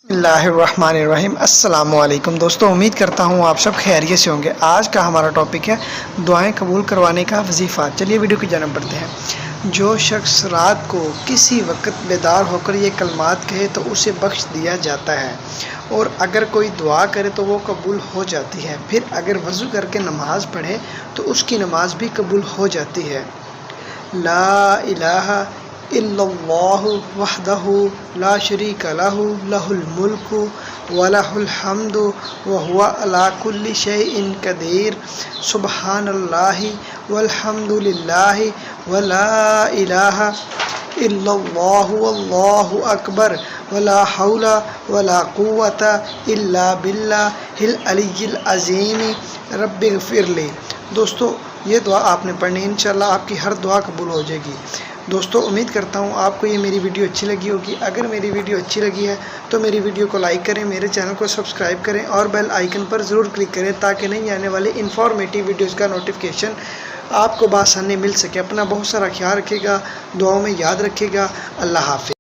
اللہ الرحمن الرحیم۔ السلام علیکم دوستو، امید کرتا ہوں آپ سب خیریت سے ہوں گے۔ آج کا ہمارا ٹاپک ہے دعائیں قبول کروانے کا وظیفہ۔ چلیے ویڈیو کی جانب بڑھتے ہیں۔ جو شخص رات کو کسی وقت بیدار ہو کر یہ کلمات کہے تو اسے بخش دیا جاتا ہے، اور اگر کوئی دعا کرے تو وہ قبول ہو جاتی ہے۔ پھر اگر وضو کر کے نماز پڑھے تو اس کی نماز بھی قبول ہو جاتی ہے۔ لا الہ الا اللہ وحدہ لا شریک لہ لہ الملک ولہ الحمد وہو علی کل شیء قدیر، سبحان اللہ والحمد للہ ولا الہ الا اللہ واللہ اکبر ولا حول ولا قوۃ الا باللہ العلی العظیم رب اغفر لی۔ دوستو یہ دعا آپ نے پڑھنی ہے، انشاءاللہ آپ کی ہر دعا قبول ہو جائے گی۔ دوستو امید کرتا ہوں آپ کو یہ میری ویڈیو اچھی لگی ہوگی۔ اگر میری ویڈیو اچھی لگی ہے تو میری ویڈیو کو لائک کریں، میرے چینل کو سبسکرائب کریں اور بیل آئیکن پر ضرور کلک کریں تاکہ نہیں آنے والے انفارمیٹیو ویڈیوز کا نوٹیفیکیشن آپ کو بآسانی مل سکے۔ اپنا بہت سارا خیال رکھے گا، دعاؤں میں یاد رکھے گا۔ اللہ حافظ۔